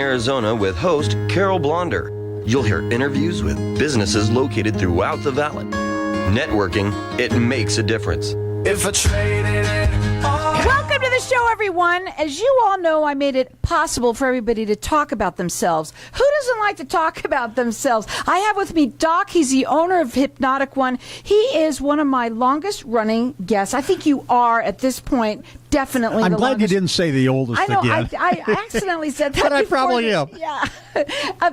Arizona with host Carol Blonder. You'll hear interviews with businesses located throughout the valley. Networking, it makes a difference. If I traded it all. Welcome to the show, everyone. As you all know, I made it possible for everybody to talk about themselves. Who doesn't like to talk about themselves? I have with me Doc. He's the owner of Hypnotic One. He is one of my longest running guests. I think you are at this point. Definitely. I'm glad you didn't say the oldest I know, again. I accidentally said that. But I probably am. Yeah.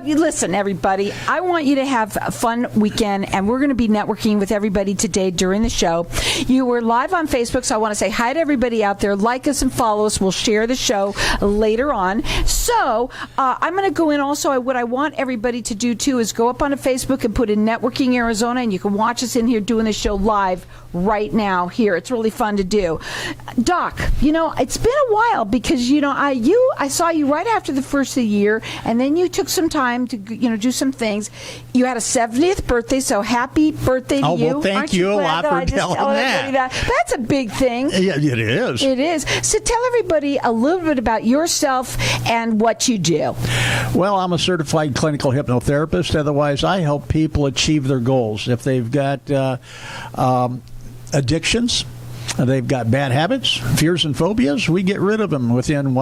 Listen, everybody, I want you to have a fun weekend, and we're going to be networking with everybody today during the show. You were live on Facebook, so I want to say hi to everybody out there. Like us and follow us. We'll share the show later on. So I'm going to go in also. What I want everybody to do, too, is go up onto Facebook and put in Networking Arizona, and you can watch us in here doing the show live right now here. It's really fun to do. Doc, you know, it's been a while because, you know, I saw you right after the first of the year, and then you took some time to, you know, do some things. You had a 70th birthday, so happy birthday to you. Well, thank you a lot for telling that. That's a big thing. Yeah, it is. It is. So tell everybody a little bit about yourself and what you do. Well, I'm a certified clinical hypnotherapist. Otherwise, I help people achieve their goals. If they've got addictions, they've got bad habits, fears and phobias, we get rid of them within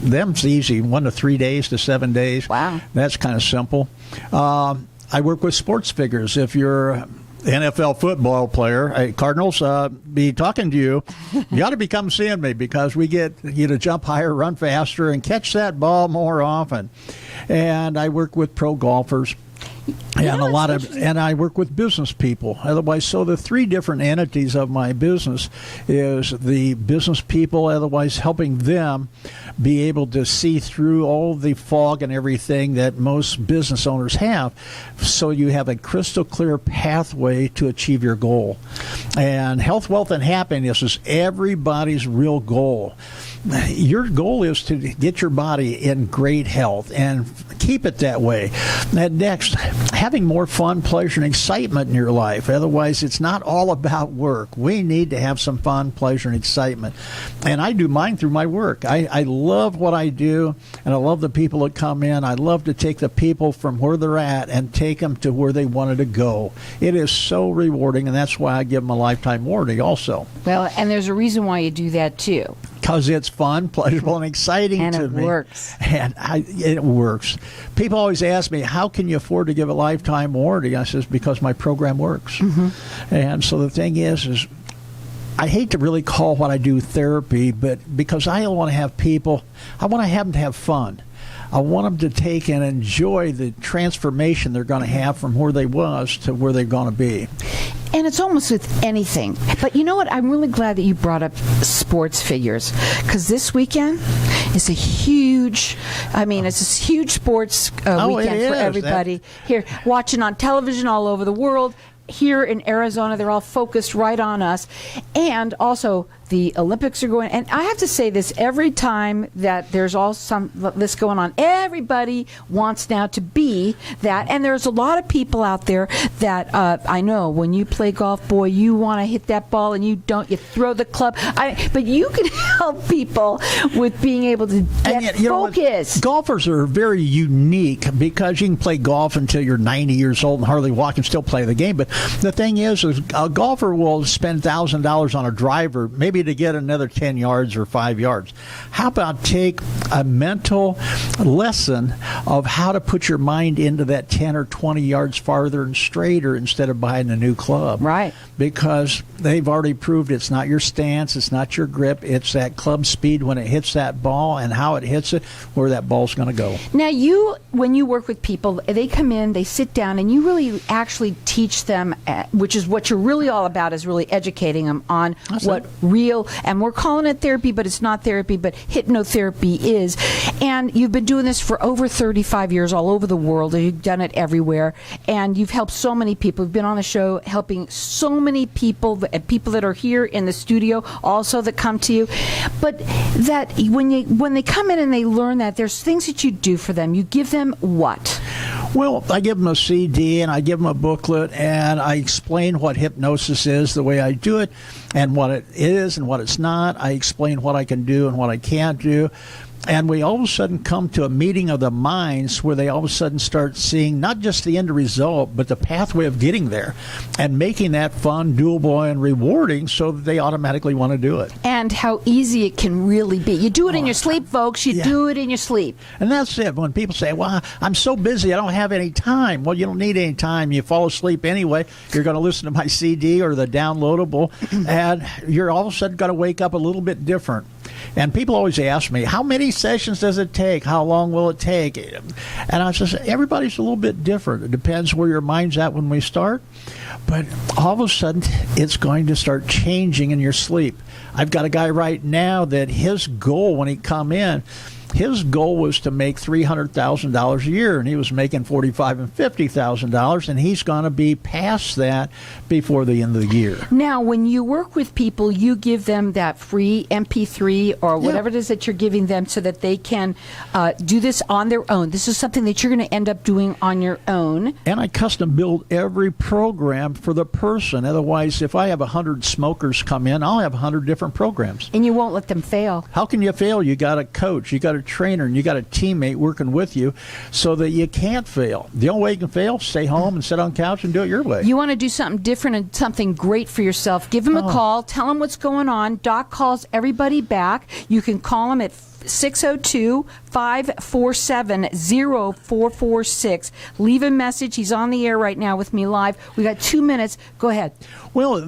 them's easy, 1 to 3 days to 7 days. Wow. That's kind of simple. I work with sports figures. If you're an NFL football player, Cardinals, be talking to you. You ought to be come seeing me because we get you to jump higher, run faster, and catch that ball more often. And I work with pro golfers. And and I work with business people. Otherwise, so the three different entities of my business is the business people, otherwise helping them be able to see through all the fog and everything that most business owners have. So you have a crystal clear pathway to achieve your goal. And health, wealth, and happiness is everybody's real goal. Your goal is to get your body in great health and keep it that way. And next, having more fun, pleasure, and excitement in your life. Otherwise, it's not all about work. We need to have some fun, pleasure, and excitement. And I do mine through my work. I love what I do, and I love the people that come in. I love to take the people from where they're at and take them to where they wanted to go. It is so rewarding, and that's why I give them a lifetime warranty also. Well, and there's a reason why you do that, too. Because it's fun, pleasurable, and exciting to me. And it works. And it works. People always ask me, how can you afford to give a lifetime warranty? I says, because my program works. Mm-hmm. And so the thing is I hate to really call what I do therapy, but because I want to have people, I want to have them to have fun. I want them to take and enjoy the transformation they're going to have from where they was to where they're going to be. And it's almost with anything. But you know what? I'm really glad that you brought up sports figures, because this weekend is a huge, it's a huge sports weekend for everybody. Here, watching on television all over the world. Here in Arizona, they're all focused right on us. And also, the Olympics are going, and I have to say this, every time that there's all this going on, everybody wants now to be that, and there's a lot of people out there that I know when you play golf, boy, you want to hit that ball and you throw the club, but you can help people with being able to get focused. Golfers are very unique because you can play golf until you're 90 years old and hardly walk and still play the game, but the thing is a golfer will spend $1,000 on a driver, maybe to get another 10 yards or 5 yards. How about take a mental lesson of how to put your mind into that 10 or 20 yards farther and straighter instead of buying a new club? Right. Because they've already proved it's not your stance, it's not your grip, it's that club speed when it hits that ball and how it hits it, where that ball's going to go. Now, when you work with people, they come in, they sit down, and you really actually teach them, which is what you're really all about, is really educating them on what real, and we're calling it therapy, but it's not therapy, but hypnotherapy is. And you've been doing this for over 35 years all over the world, and you've done it everywhere, and you've helped so many people. You've been on the show helping so many people, and people that are here in the studio also that come to you. But that when they come in and they learn that, there's things that you do for them. You give them what? Well, I give them a CD and I give them a booklet and I explain what hypnosis is, the way I do it, and what it is and what it's not. I explain what I can do and what I can't do. And we all of a sudden come to a meeting of the minds where they all of a sudden start seeing not just the end result, but the pathway of getting there and making that fun, doable, and rewarding so that they automatically want to do it. And how easy it can really be. You do it in your sleep, folks. You do it in your sleep. And that's it. When people say, well, I'm so busy, I don't have any time. Well, you don't need any time. You fall asleep anyway. You're going to listen to my CD or the downloadable, and you're all of a sudden going to wake up a little bit different. And people always ask me, how many sessions does it take? How long will it take? And I just say, everybody's a little bit different. It depends where your mind's at when we start. But all of a sudden, it's going to start changing in your sleep. I've got a guy right now that his goal when he come in, his goal was to make $300,000 a year, and he was making $45,000 and $50,000, and he's going to be past that before the end of the year. Now, when you work with people, you give them that free MP3 or whatever it is that you're giving them so that they can do this on their own. This is something that you're going to end up doing on your own. And I custom build every program for the person. Otherwise, if I have 100 smokers come in, I'll have 100 different programs. And you won't let them fail. How can you fail? You got a coach, you got a trainer, and you got a teammate working with you so that you can't fail. The only way you can fail, stay home and sit on the couch and do it your way. You want to do something different and something great for yourself. Give them a call. Tell them what's going on. Doc calls everybody back. You can call them at 602-547-0446. Leave a message. He's on the air right now with me live. We got 2 minutes. Go ahead. Well,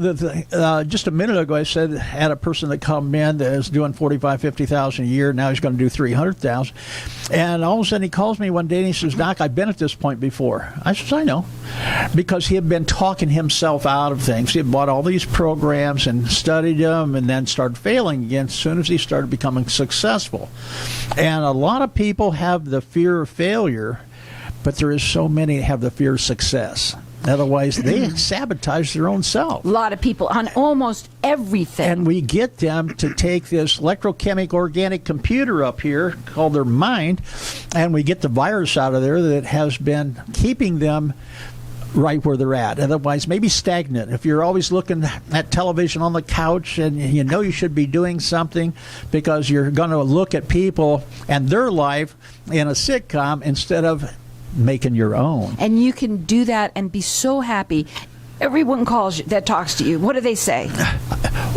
just a minute ago, I said I had a person that come in that is doing $45,000, $50,000 a year. Now he's going to do $300,000. And all of a sudden he calls me one day and he says, Doc, I've been at this point before. I said, I know. Because he had been talking himself out of things. He had bought all these programs and studied them and then started failing again as soon as he started becoming successful. And a lot of people have the fear of failure, but there is so many that have the fear of success. Otherwise, they sabotage their own self. A lot of people on almost everything. And we get them to take this electrochemical organic computer up here called their mind, and we get the virus out of there that has been keeping them right where they're at. Otherwise, maybe stagnant. If you're always looking at television on the couch and you know you should be doing something because you're going to look at people and their life in a sitcom instead of making your own. And you can do that and be so happy. Everyone calls you that talks to you. What do they say?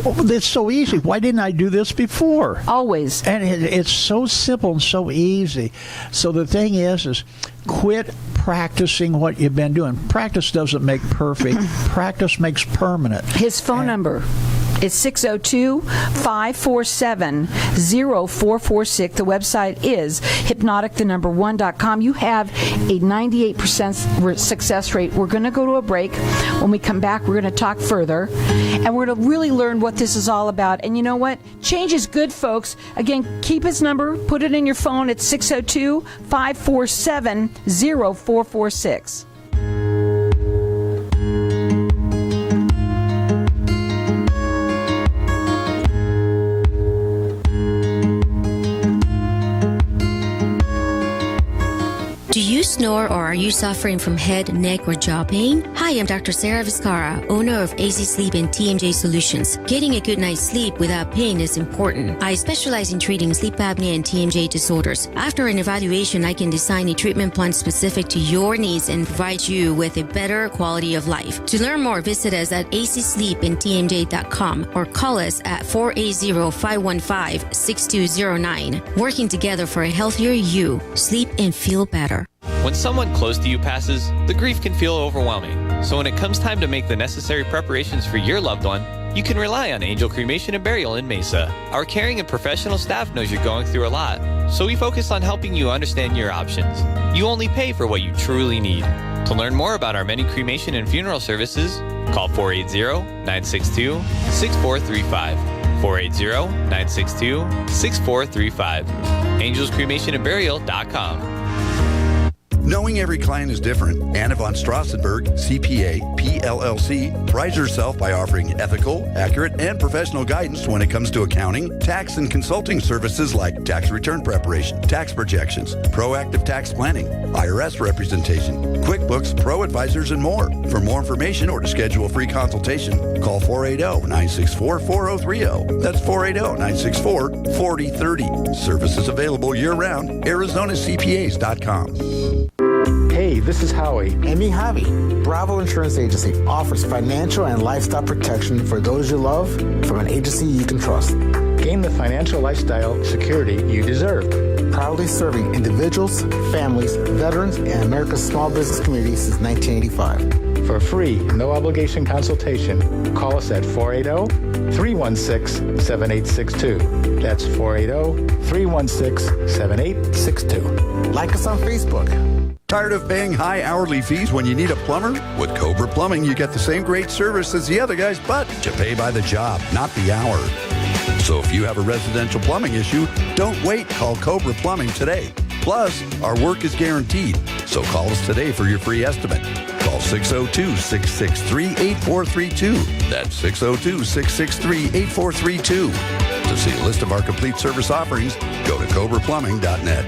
Well, it's so easy. Why didn't I do this before? Always. And it's so simple and so easy. So the thing is quit practicing what you've been doing. Practice doesn't make perfect. Practice makes permanent. His phone number is 602-547-0446. The website is hypnotic1.com. You have a 98% success rate. We're going to go to a break. When we come back, we're going to talk further, and we're going to really learn what this is all about. And you know what? Change is good, folks. Again, keep his number. Put it in your phone. It's 602-547-0446. Do you snore, or are you suffering from head, neck, or jaw pain? Hi, I'm Dr. Sarah Vizcara, owner of AC Sleep and TMJ Solutions. Getting a good night's sleep without pain is important. I specialize in treating sleep apnea and TMJ disorders. After an evaluation, I can design a treatment plan specific to your needs and provide you with a better quality of life. To learn more, visit us at acsleepandtmj.com or call us at 480-515-6209. Working together for a healthier you. Sleep and feel better. When someone close to you passes, the grief can feel overwhelming. So when it comes time to make the necessary preparations for your loved one, you can rely on Angel Cremation and Burial in Mesa. Our caring and professional staff knows you're going through a lot, so we focus on helping you understand your options. You only pay for what you truly need. To learn more about our many cremation and funeral services, call 480-962-6435. 480-962-6435. AngelsCremationandBurial.com. Knowing every client is different, Anna von Strassenberg, CPA, PLLC, prides herself by offering ethical, accurate, and professional guidance when it comes to accounting, tax, and consulting services like tax return preparation, tax projections, proactive tax planning, IRS representation, QuickBooks, Pro Advisors, and more. For more information or to schedule a free consultation, call 480-964-4030. That's 480-964-4030. Services available year-round. ArizonaCPAs.com. Hey, this is Howie. And me, Javi. Bravo Insurance Agency offers financial and lifestyle protection for those you love from an agency you can trust. Gain the financial lifestyle security you deserve. Proudly serving individuals, families, veterans, and America's small business community since 1985. For a free, no-obligation consultation, call us at 480-316-7862. That's 480-316-7862. Like us on Facebook. Tired of paying high hourly fees when you need a plumber? With Cobra Plumbing, you get the same great service as the other guys, but you pay by the job, not the hour. So if you have a residential plumbing issue, don't wait. Call Cobra Plumbing today. Plus, our work is guaranteed. So call us today for your free estimate. Call 602-663-8432. That's 602-663-8432. To see a list of our complete service offerings, go to cobraplumbing.net.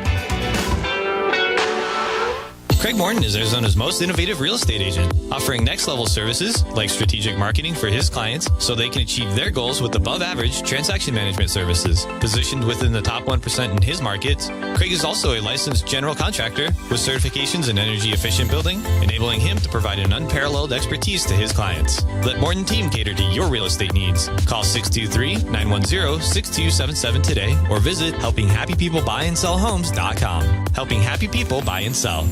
Craig Morton is Arizona's most innovative real estate agent, offering next-level services like strategic marketing for his clients so they can achieve their goals with above-average transaction management services. Positioned within the top 1% in his markets, Craig is also a licensed general contractor with certifications in energy-efficient building, enabling him to provide an unparalleled expertise to his clients. Let Morton Team cater to your real estate needs. Call 623-910-6277 today or visit helpinghappypeoplebuyandsellhomes.com. Helping happy people buy and sell.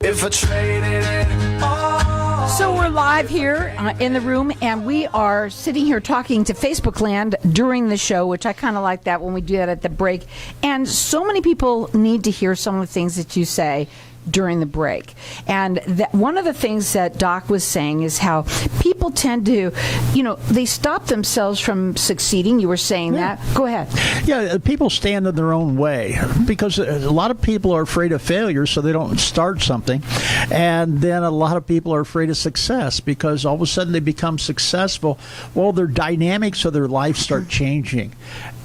If I traded it all. So we're live here in the room, and we are sitting here talking to Facebook Land during the show, which I kind of like that when we do that at the break. And so many people need to hear some of the things that you say during the break. And one of the things that Doc was saying is how people tend to, they stop themselves from succeeding. You were saying that. Go ahead. Yeah, people stand in their own way because a lot of people are afraid of failure, so they don't start something. And then a lot of people are afraid of success because all of a sudden they become successful. Well, their dynamics of their life start changing.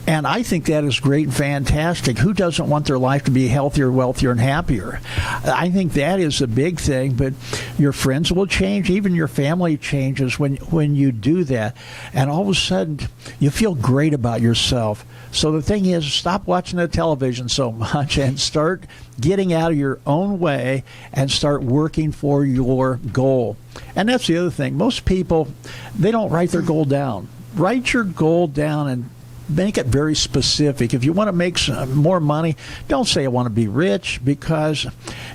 And I think that is great and fantastic. Who doesn't want their life to be healthier, wealthier, and happier? I think that is a big thing, but your friends will change. Even your family changes when you do that. And all of a sudden, you feel great about yourself. So the thing is, stop watching the television so much and start getting out of your own way and start working for your goal. And that's the other thing. Most people, they don't write their goal down. Write your goal down and make it very specific. If you want to make some more money, don't say I want to be rich, because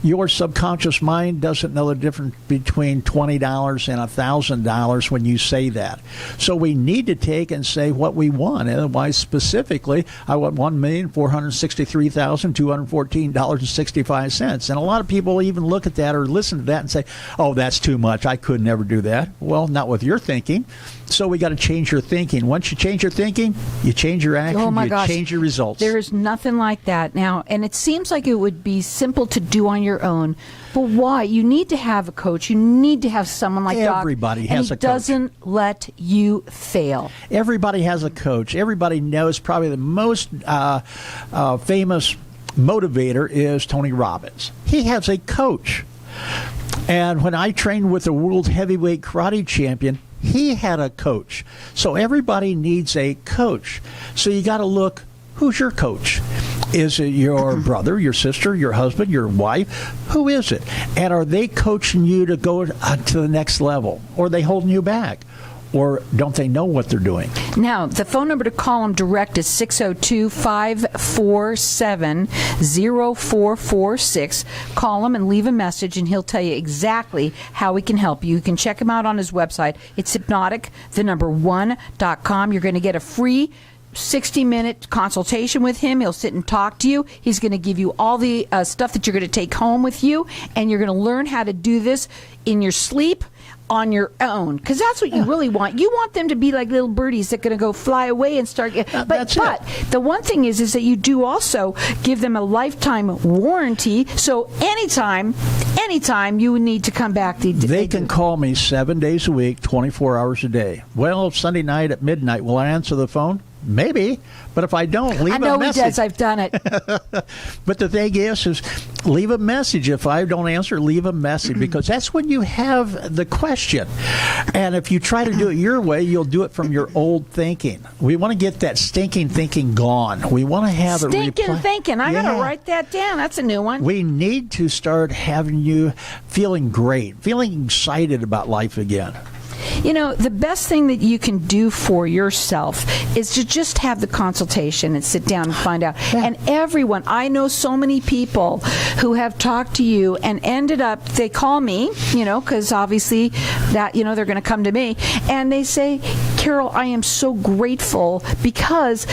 your subconscious mind doesn't know the difference between $20 and $1,000 when you say that. So we need to take and say what we want. Otherwise, specifically, I want $1,463,214.65. And a lot of people even look at that or listen to that and say, oh, that's too much. I could never do that. Well, not with your thinking. So we got to change your thinking. Once you change your thinking, you change your action, change your results. There is nothing like that now. And it seems like it would be simple to do on your own. But why? You need to have a coach. You need to have someone like Doc. Everybody has a coach. And he doesn't let you fail. Everybody has a coach. Everybody knows probably the most famous motivator is Tony Robbins. He has a coach. And when I trained with the world heavyweight karate champion, he had a coach. So everybody needs a coach. So you got to look, who's your coach? Is it your brother, your sister, your husband, your wife? Who is it? And are they coaching you to go to the next level? Or are they holding you back? Or don't they know what they're doing? Now, the phone number to call them direct is 602-547-0446. Call him and leave a message, and he'll tell you exactly how he can help you. You can check him out on his website. It's Hypnotic, #1.com. You're going to get a free 60-minute consultation with him. He'll sit and talk to you. He's going to give you all the stuff that you're going to take home with you, and you're going to learn how to do this in your sleep, on your own, because that's what you really want. You want them to be like little birdies that are going to go fly away and start. But the one thing is that you do also give them a lifetime warranty. So anytime you need to come back, they can call me 7 days a week, 24 hours a day. Well, Sunday night at midnight, will I answer the phone? maybe. But if I don't, leave a message. I know he does. I've done it. But the thing is leave a message. If I don't answer, leave a message, because that's when you have the question. And if you try to do it your way, you'll do it from your old thinking. We want to get that stinking thinking gone. We want to have it Stinking thinking. I got to write that down. That's a new one. We need to start having you feeling great, feeling excited about life again. You know, the best thing that you can do for yourself is to just have the consultation and sit down and find out. Yeah. And everyone, I know so many people who have talked to you and ended up, they call me, you know, because obviously that, you know, they're going to come to me, and they say, Carol, I am so grateful, because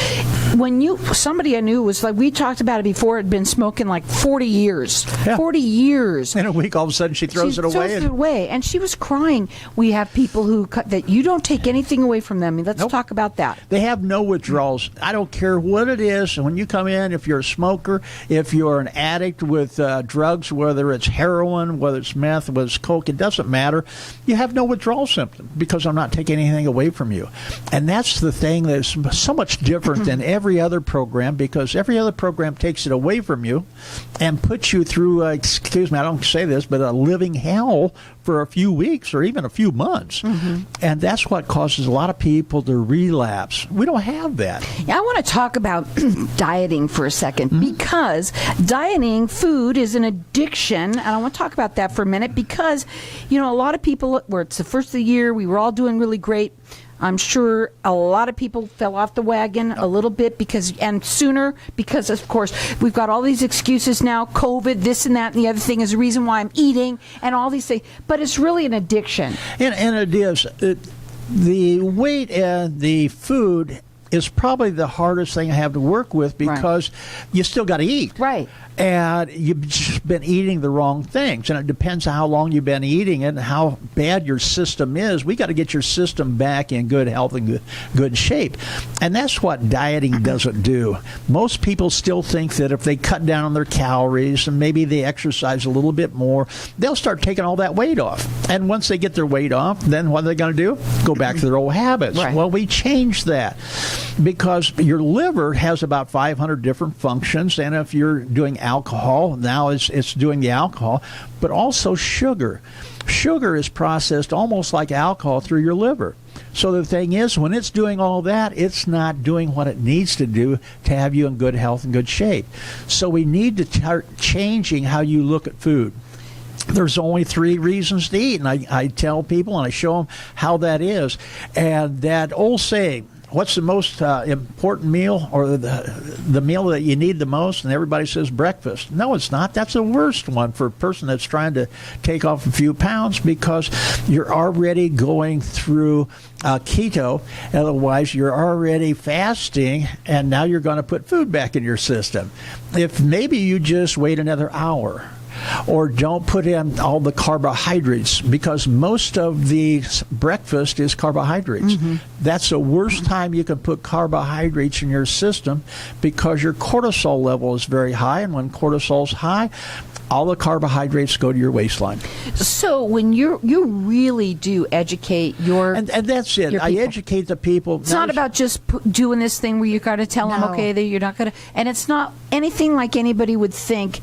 when somebody I knew was like, we talked about it before, had been smoking like 40 years. Yeah. 40 years. In a week, all of a sudden, she throws it away. And she was crying. We have people who that you don't take anything away from them. Let's talk about that. They have no withdrawals. I don't care what it is. When you come in, if you're a smoker, if you're an addict with drugs, whether it's heroin, whether it's meth, whether it's coke, it doesn't matter. You have no withdrawal symptoms, because I'm not taking anything away from you. And that's the thing that's so much different than every other program, because every other program takes it away from you and puts you through, excuse me, I don't say this, but a living hell for a few weeks or even a few months. And that's what causes a lot of people to relapse. We don't have that. Yeah, I want to talk about dieting for a second, because dieting, food is an addiction. And I want to talk about that for a minute, because, you know, a lot of people, where it's the first of the year, we were all doing really great. I'm sure a lot of people fell off the wagon a little bit because of course, we've got all these excuses now, COVID, this and that, and the other thing is the reason why I'm eating, and all these things. But it's really an addiction. And it is. The weight and the food is probably the hardest thing I have to work with, because you still got to eat. Right. And you've just been eating the wrong things. And it depends on how long you've been eating it and how bad your system is. We got to get your system back in good health and good shape. And that's what dieting doesn't do. Most people still think that if they cut down on their calories and maybe they exercise a little bit more, they'll start taking all that weight off. And once they get their weight off, then what are they going to do? Go back to their old habits. Right. Well, we changed that, because your liver has about 500 different functions. And if you're doing alcohol, now it's doing the alcohol, but also sugar. Sugar is processed almost like alcohol through your liver. So the thing is, when it's doing all that, it's not doing what it needs to do to have you in good health and good shape. So we need to start changing how you look at food. There's only 3 reasons to eat, and I tell people and I show them how that is. And that old saying, what's the most important meal, or the meal that you need the most? And everybody says breakfast. No, it's not. That's the worst one for a person that's trying to take off a few pounds, because you're already going through keto. Otherwise, you're already fasting, and now you're going to put food back in your system. If maybe you just wait another hour, or don't put in all the carbohydrates, because most of the breakfast is carbohydrates. That's the worst time you can put carbohydrates in your system, because your cortisol level is very high, and when cortisol's high, all the carbohydrates go to your waistline. So when you really do educate your and that's it. I educate the people. It's not about just doing this thing where you got to tell them, okay, that you're not going to, and it's not anything like anybody would think.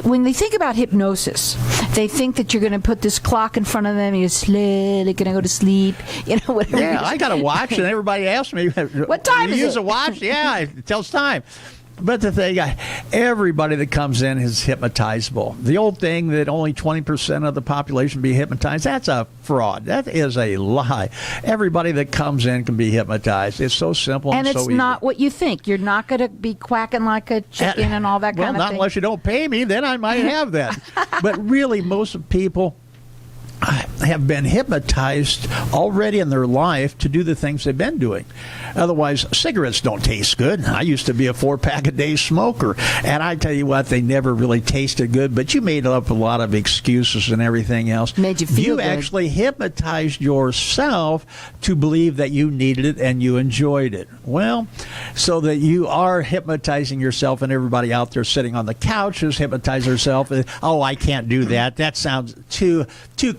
When they think about hypnosis, they think that you're going to put this clock in front of them, you're slowly going to go to sleep, you know, whatever. Yeah, I got a watch, and everybody asks me, what time is it? You use a watch? Yeah, it tells time. But the thing, everybody that comes in is hypnotizable. The old thing that only 20% of the population be hypnotized, that's a fraud. That is a lie. Everybody that comes in can be hypnotized. It's so simple and so easy. And it's not what you think. You're not going to be quacking like a chicken and all that kind of thing. Well, not unless you don't pay me, then I might have that. But really, most people have been hypnotized already in their life to do the things they've been doing. Otherwise, cigarettes don't taste good. I used to be a 4-pack-a-day smoker, and I tell you what, they never really tasted good, but you made up a lot of excuses and everything else. Made you feel good. You actually hypnotized yourself to believe that you needed it and you enjoyed it. Well, so that you are hypnotizing yourself, and everybody out there sitting on the couch is hypnotizing herself. Oh, I can't do that. That sounds too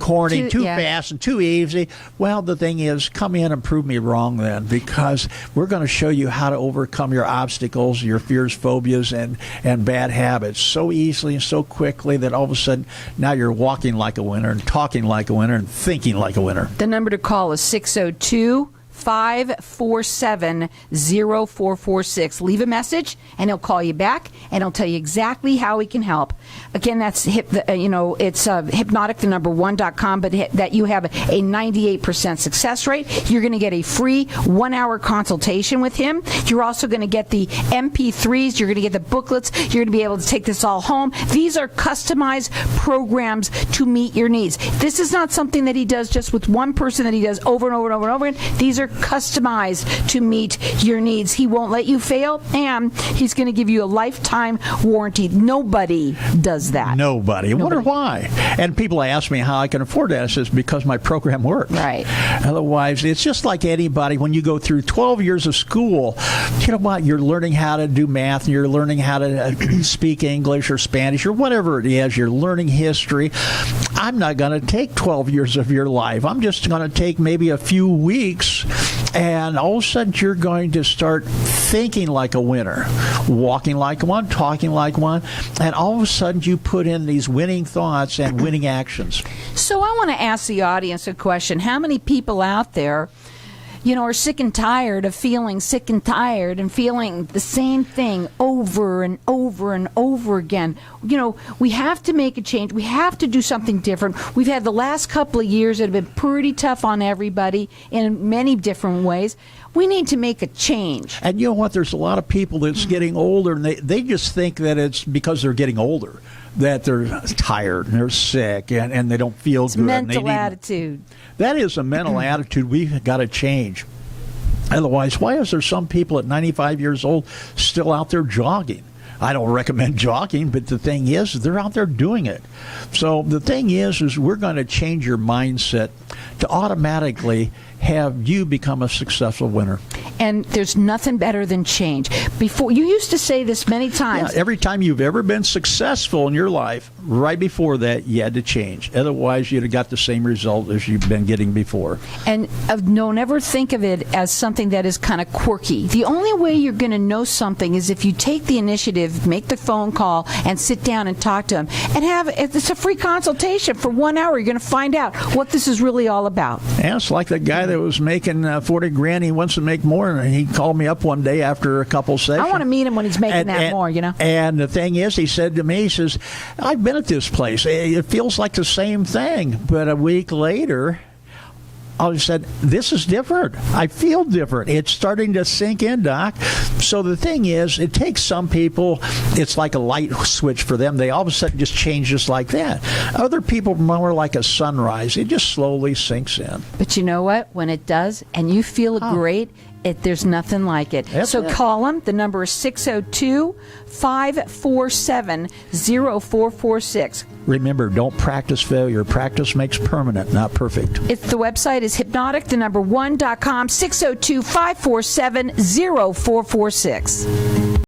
corny, too fast and too easy. Well, the thing is, come in and prove me wrong then, because we're going to show you how to overcome your obstacles, your fears, phobias, and bad habits so easily and so quickly that all of a sudden now you're walking like a winner and talking like a winner and thinking like a winner. The number to call is 602-547-0446. Leave a message, and he'll call you back, and he'll tell you exactly how he can help. Again, that's it's Hypnotic, the number 1.com, but that you have a 98% success rate. You're going to get a free 1-hour consultation with him. You're also going to get the MP3s. You're going to get the booklets. You're going to be able to take this all home. These are customized programs to meet your needs. This is not something that he does just with one person that he does over and over and over and over again. These are customized to meet your needs. He won't let you fail, and he's going to give you a lifetime warranty. Nobody does that. Nobody. I wonder why. And people ask me how I can afford that. I says, because my program works. Right. Otherwise, it's just like anybody. When you go through 12 years of school, you know what? You're learning how to do math, and you're learning how to speak English or Spanish or whatever it is. You're learning history. I'm not going to take 12 years of your life. I'm just going to take maybe a few weeks, and all of a sudden you're going to start thinking like a winner, walking like one, talking like one, and all of a sudden you put in these winning thoughts and winning actions. So I want to ask the audience a question. How many people out there are sick and tired of feeling sick and tired and feeling the same thing over and over and over again? We have to make a change. We have to do something different. We've had the last couple of years that have been pretty tough on everybody in many different ways. We need to make a change. And you know what? There's a lot of people that's getting older, and they just think that it's because they're getting older that they're tired and they're sick and they don't feel good. Mental attitude. That is a mental attitude we've got to change. Otherwise, why is there some people at 95 years old still out there jogging? I don't recommend jogging, but the thing is, they're out there doing it. So the thing is we're going to change your mindset to automatically have you become a successful winner. And there's nothing better than change. Before, you used to say this many times. Yeah, every time you've ever been successful in your life, right before that, you had to change. Otherwise, you'd have got the same result as you've been getting before. And never think of it as something that is kind of quirky. The only way you're going to know something is if you take the initiative, make the phone call, and sit down and talk to him. And it's a free consultation for 1 hour. You're going to find out what this is really all about. Yeah, it's like the guy that was making $40,000. He wants to make more, and he called me up one day after a couple sessions. I want to meet him when he's making that more, And the thing is, he said to me, he says, I've been at this place. It feels like the same thing. But a week later, I said, this is different. I feel different. It's starting to sink in, Doc. So the thing is, it takes some people, it's like a light switch for them. They all of a sudden just change just like that. Other people, more like a sunrise. It just slowly sinks in. But you know what? When it does, and you feel great, there's nothing like it. Call him. The number is 602-547-0446. Remember, don't practice failure. Practice makes permanent, not perfect. The website is Hypnotic, the number 1.com, 602-547-0446.